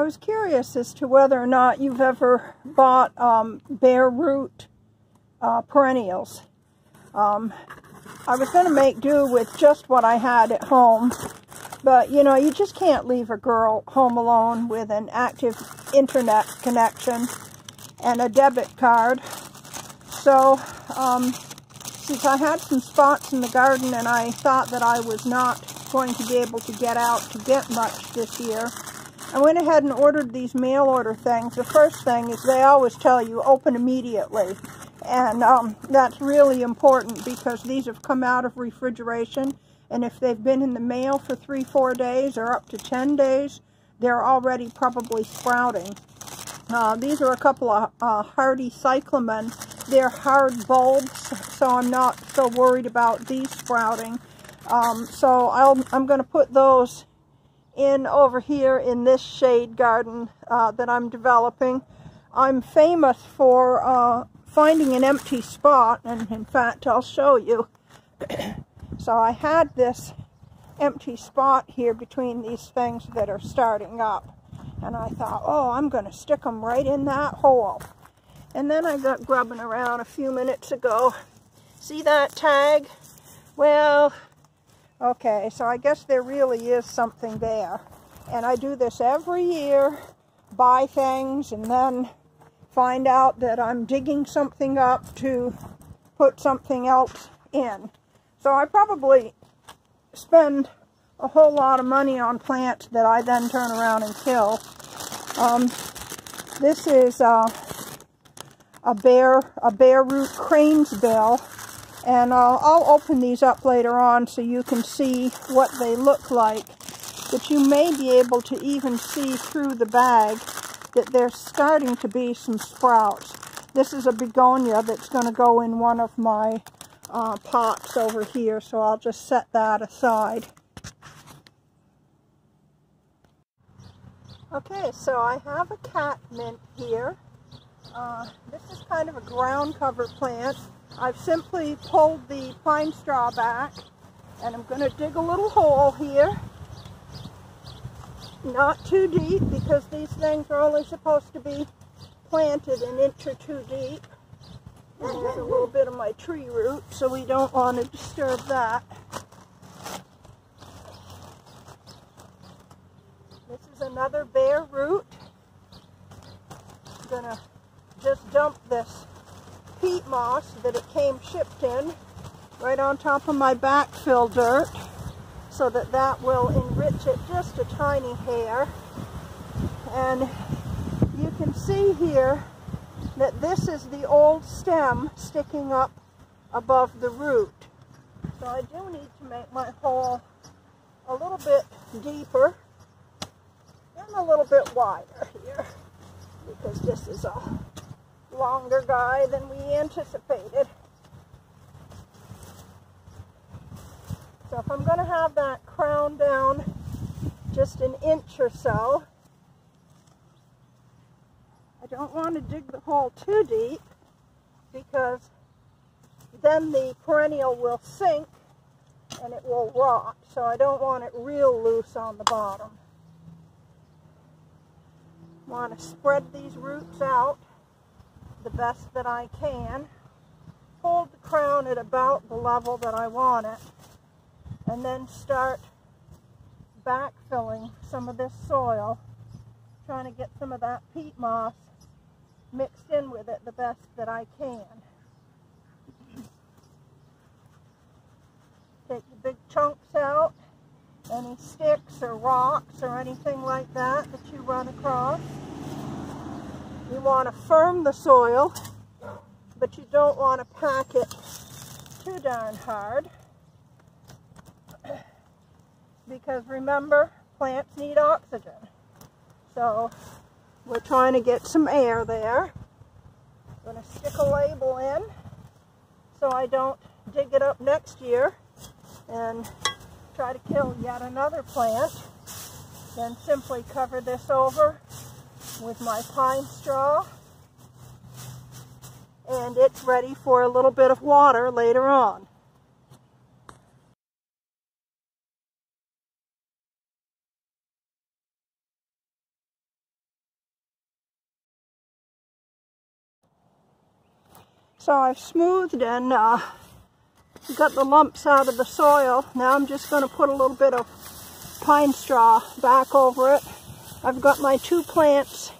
I was curious as to whether or not you've ever bought Bareroot perennials. I was going to make do with just what I had at home, but you know, you just can't leave a girl home alone with an active internet connection and a debit card. So since I had some spots in the garden and I thought that I was not going to be able to get out to get much this year, I went ahead and ordered these mail order things. The first thing is they always tell you open immediately. And that's really important because these have come out of refrigeration. And if they've been in the mail for 3-4 days or up to 10 days, they're already probably sprouting. These are a couple of hardy cyclamen. They're hard bulbs, so I'm not so worried about these sprouting. So I'm going to put those in over here in this shade garden that I'm developing. I'm famous for finding an empty spot, and in fact I'll show you. So I had this empty spot here between these things that are starting up, and I thought, oh, I'm going to stick them right in that hole. And then I got grubbing around a few minutes ago. See that tag? Well, okay, so I guess there really is something there. And I do this every year, buy things, and then find out that I'm digging something up to put something else in. So I probably spend a whole lot of money on plants that I then turn around and kill. This is a Bareroot cranesbill. And I'll open these up later on so you can see what they look like. But you may be able to even see through the bag that there's starting to be some sprouts. This is a begonia that's going to go in one of my pots over here, so I'll just set that aside. Okay, so I have a catmint here. This is kind of a ground cover plant. I've simply pulled the pine straw back, and I'm going to dig a little hole here. Not too deep, because these things are only supposed to be planted an inch or two deep. And there's a little bit of my tree root, so we don't want to disturb that. This is another Bareroot. I'm going to just dump this peat moss that it came shipped in right on top of my backfill dirt so that that will enrich it just a tiny hair. And you can see here that this is the old stem sticking up above the root. So I do need to make my hole a little bit deeper and a little bit wider here, because this is a longer guy than we anticipated. So if I'm going to have that crown down just an inch or so, I don't want to dig the hole too deep, because then the perennial will sink and it will rot. So I don't want it real loose on the bottom. I want to spread these roots out the best that I can. Hold the crown at about the level that I want it, and then start backfilling some of this soil, trying to get some of that peat moss mixed in with it the best that I can. Take the big chunks out, any sticks or rocks or anything like that that you run across. You want to firm the soil, but you don't want to pack it too darn hard. Because remember, plants need oxygen. So we're trying to get some air there. I'm going to stick a label in so I don't dig it up next year and try to kill yet another plant. Then simply cover this over with my pine straw, and it's ready for a little bit of water later on. So I've smoothed and got the lumps out of the soil. Now I'm just going to put a little bit of pine straw back over it. I've got my two plants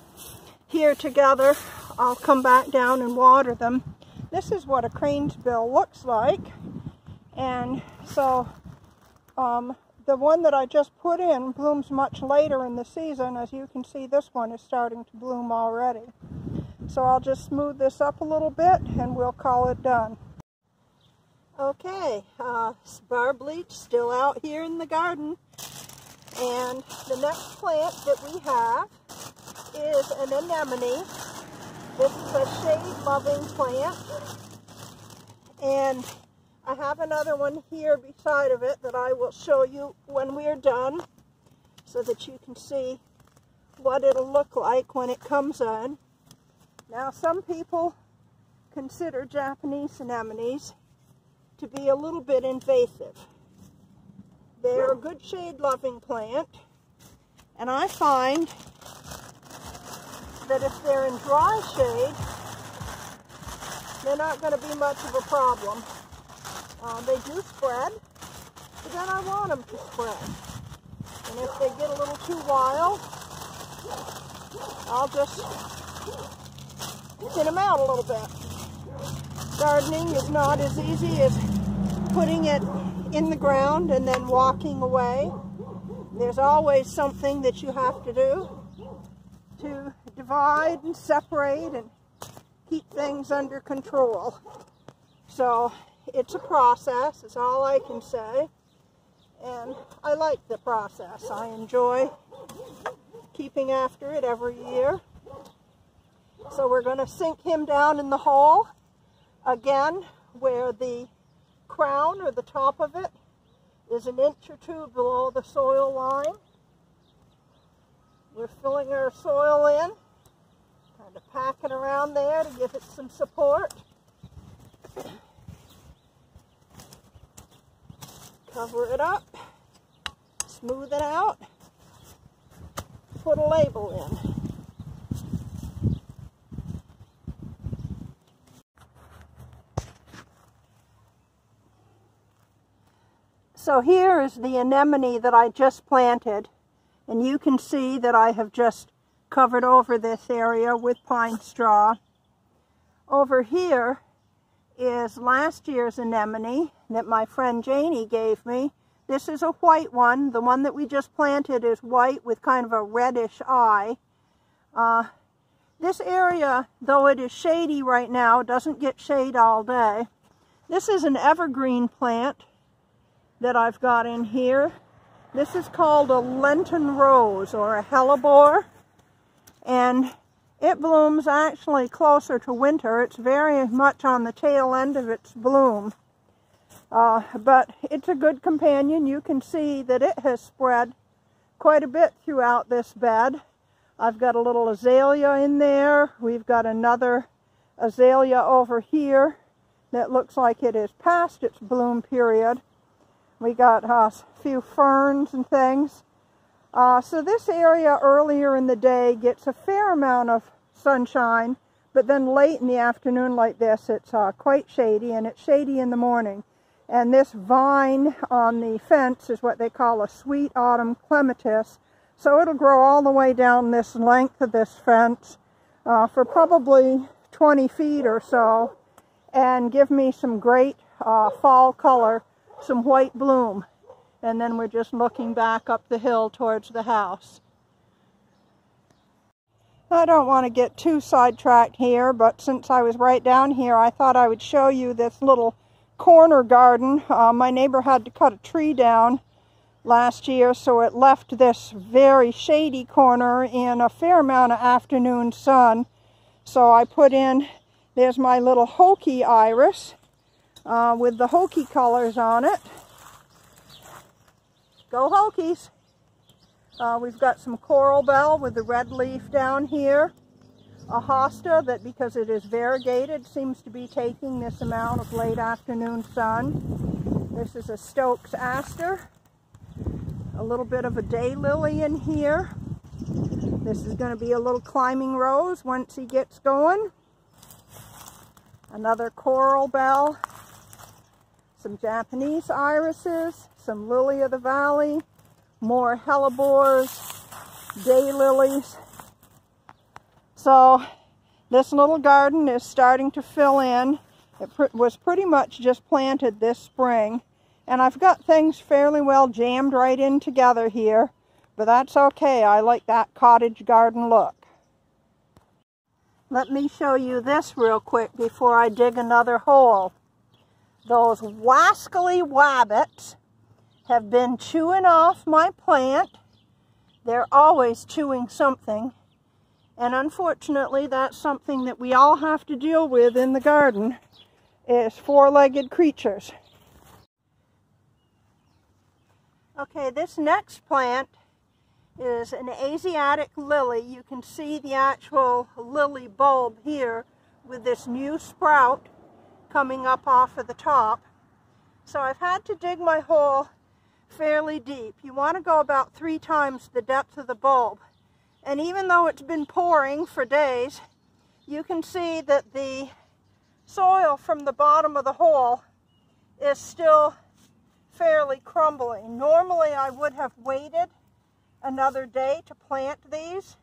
here together. I'll come back down and water them. This is what a crane's bill looks like. And so the one that I just put in blooms much later in the season. As you can see, this one is starting to bloom already. So I'll just smooth this up a little bit and we'll call it done. Okay, bar bleach still out here in the garden. And the next plant that we have is an anemone. This is a shade-loving plant. And I have another one here beside of it that I will show you when we're done so that you can see what it'll look like when it comes on. Now, some people consider Japanese anemones to be a little bit invasive. They're a good shade-loving plant, and I find that if they're in dry shade, they're not going to be much of a problem. They do spread, but then I want them to spread. And if they get a little too wild, I'll just thin them out a little bit. Gardening is not as easy as putting it in the ground and then walking away. There's always something that you have to do to divide and separate and keep things under control. So it's a process, is all I can say. And I like the process. I enjoy keeping after it every year. So we're going to sink him down in the hole again, where the crown or the top of it is an inch or two below the soil line. We're filling our soil in, kind of packing around there to give it some support. Cover it up, smooth it out, put a label in. So here is the anemone that I just planted, and you can see that I have just covered over this area with pine straw. Over here is last year's anemone that my friend Janie gave me. This is a white one. The one that we just planted is white with kind of a reddish eye. This area, though it is shady right now, doesn't get shade all day. This is an evergreen plant that I've got in here. This is called a Lenten rose or a hellebore, and it blooms actually closer to winter. It's very much on the tail end of its bloom, but it's a good companion. You can see that it has spread quite a bit throughout this bed. I've got a little azalea in there. We've got another azalea over here that looks like it is past its bloom period. We got a few ferns and things. So this area earlier in the day gets a fair amount of sunshine, but then late in the afternoon like this, it's quite shady, and it's shady in the morning. And this vine on the fence is what they call a sweet autumn clematis. So it'll grow all the way down this length of this fence for probably 20 feet or so, and give me some great fall color, some white bloom. And then we're just looking back up the hill towards the house. I don't want to get too sidetracked here, but since I was right down here, I thought I would show you this little corner garden. My neighbor had to cut a tree down last year, so it left this very shady corner in a fair amount of afternoon sun. So I put in, there's my little hokey iris with the hokey colors on it. Go Hokies! We've got some coral bell with the red leaf down here. A hosta that, because it is variegated, seems to be taking this amount of late afternoon sun. This is a Stokes aster. A little bit of a daylily in here. This is going to be a little climbing rose once he gets going. another coral bell, some Japanese irises, some lily of the valley, more hellebores, daylilies. So this little garden is starting to fill in. It was pretty much just planted this spring, and I've got things fairly well jammed right in together here, but that's okay. I like that cottage garden look. Let me show you this real quick before I dig another hole. Those wascally wabbits have been chewing off my plant. They're always chewing something, and unfortunately that's something that we all have to deal with in the garden, is four-legged creatures. Okay, this next plant is an Asiatic lily. You can see the actual lily bulb here with this new sprout coming up off of the top. So I've had to dig my hole fairly deep. You want to go about 3 times the depth of the bulb. And even though it's been pouring for days, you can see that the soil from the bottom of the hole is still fairly crumbly. Normally I would have waited another day to plant these,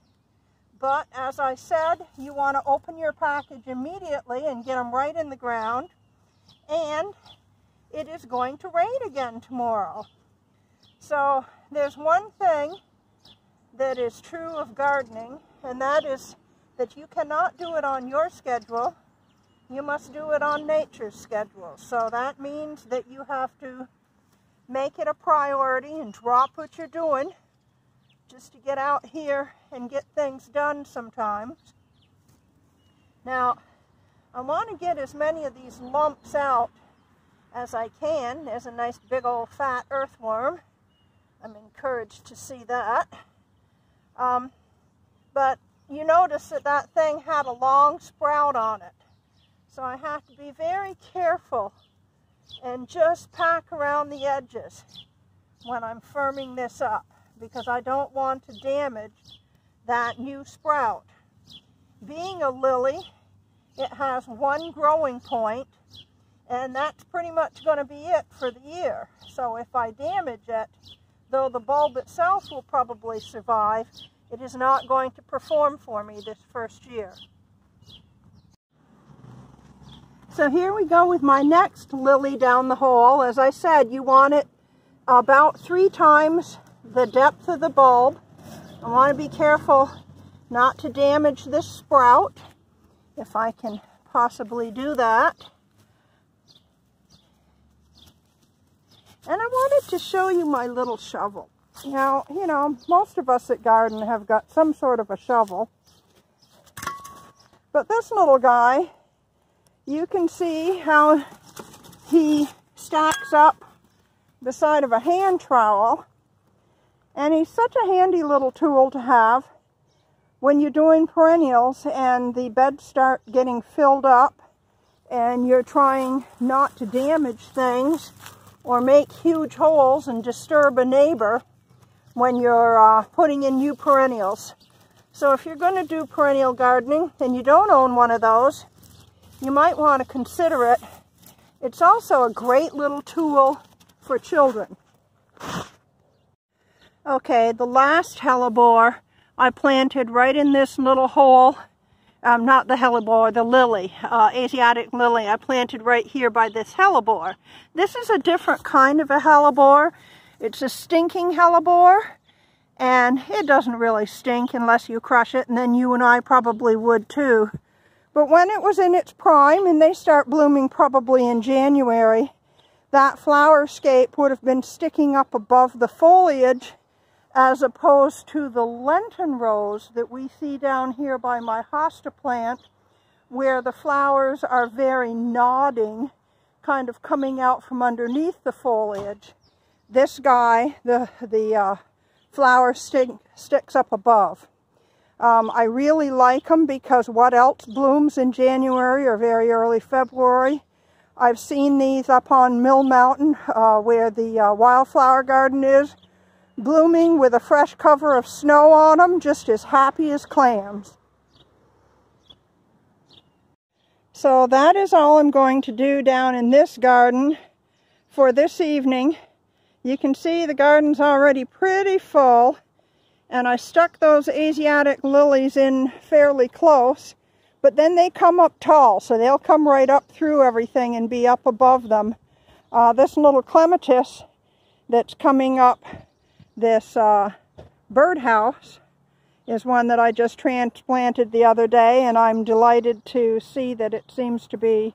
but as I said, you want to open your package immediately and get them right in the ground. And it is going to rain again tomorrow. So there's one thing that is true of gardening, and that is that you cannot do it on your schedule. You must do it on nature's schedule. So that means that you have to make it a priority and drop what you're doing just to get out here and get things done sometimes. Now, I want to get as many of these lumps out as I can. There's a nice big old fat earthworm. I'm encouraged to see that. But you notice that that thing had a long sprout on it. So I have to be very careful and just pack around the edges when I'm firming this up, because I don't want to damage that new sprout. Being a lily, it has one growing point, and that's pretty much going to be it for the year. So if I damage it, though the bulb itself will probably survive, it is not going to perform for me this first year. So here we go with my next lily down the hole. As I said, you want it about 3 times the depth of the bulb. I want to be careful not to damage this sprout, if I can possibly do that. And I wanted to show you my little shovel. Now, you know, most of us at garden have got some sort of a shovel. But this little guy, you can see how he stacks up beside of a hand trowel. And he's such a handy little tool to have when you're doing perennials and the beds start getting filled up and you're trying not to damage things or make huge holes and disturb a neighbor when you're putting in new perennials. So if you're going to do perennial gardening and you don't own one of those, you might want to consider it. It's also a great little tool for children. Okay, the last hellebore I planted right in this little hole. Not the hellebore, the lily, Asiatic lily. I planted right here by this hellebore. This is a different kind of a hellebore. It's a stinking hellebore, and it doesn't really stink unless you crush it, and then you and I probably would too. But when it was in its prime, and they start blooming probably in January, that flower scape would have been sticking up above the foliage, as opposed to the Lenten rose that we see down here by my hosta plant, where the flowers are very nodding, kind of coming out from underneath the foliage. This guy, the flower sticks up above. I really like them because what else blooms in January or very early February? I've seen these up on Mill Mountain where the wildflower garden is, blooming with a fresh cover of snow on them, just as happy as clams. So that is all I'm going to do down in this garden for this evening. You can see the garden's already pretty full, and I stuck those Asiatic lilies in fairly close, but then they come up tall, so they'll come right up through everything and be up above them. This little clematis that's coming up this birdhouse is one that I just transplanted the other day, and I'm delighted to see that it seems to be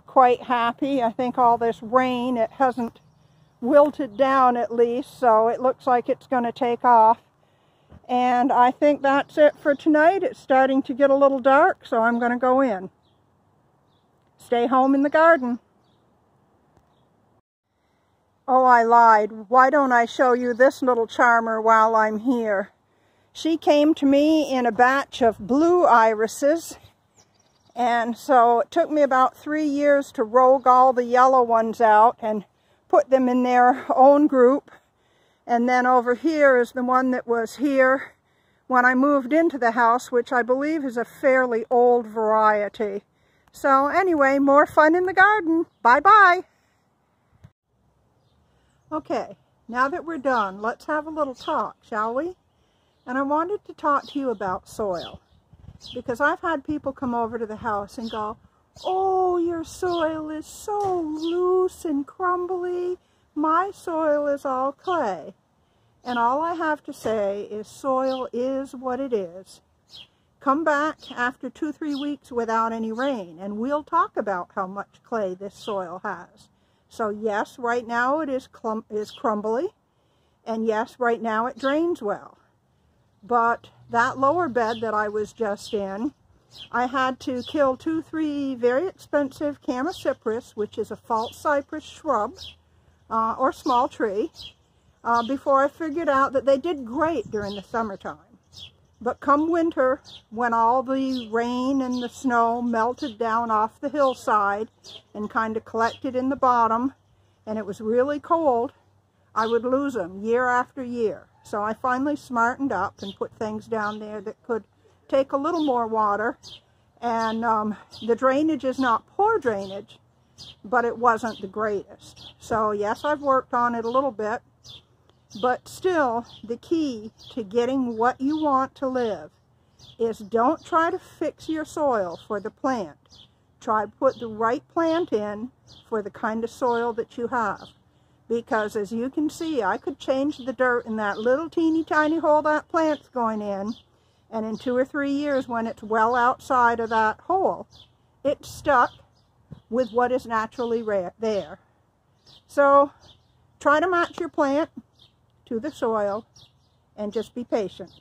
quite happy. I think all this rain, it hasn't wilted down at least, so it looks like it's going to take off. And I think that's it for tonight. It's starting to get a little dark, so I'm going to go in. Stay home in the garden. Oh, I lied. Why don't I show you this little charmer while I'm here? She came to me in a batch of blue irises, and so it took me about 3 years to rogue all the yellow ones out and put them in their own group. And then over here is the one that was here when I moved into the house, which I believe is a fairly old variety. So anyway, more fun in the garden. Bye-bye. Okay, now that we're done, let's have a little talk, shall we? And I wanted to talk to you about soil, because I've had people come over to the house and go, "Oh, your soil is so loose and crumbly. My soil is all clay." And all I have to say is soil is what it is. Come back after 2-3 weeks without any rain, and we'll talk about how much clay this soil has. So yes, right now it is crumbly, and yes, right now it drains well. But that lower bed that I was just in, I had to kill 2-3 very expensive Chamaecyparis, which is a false cypress shrub or small tree, before I figured out that they did great during the summertime. But come winter, when all the rain and the snow melted down off the hillside and kind of collected in the bottom, and it was really cold, I would lose them year after year. So I finally smartened up and put things down there that could take a little more water. And the drainage is not poor drainage, but it wasn't the greatest. So yes, I've worked on it a little bit, but still the key to getting what you want to live is don't try to fix your soil for the plant. Try to put the right plant in for the kind of soil that you have. Because as you can see, I could change the dirt in that little teeny tiny hole that plant's going in, and in 2 or 3 years when it's well outside of that hole, it's stuck with what is naturally there. So try to match your plant to the soil and just be patient.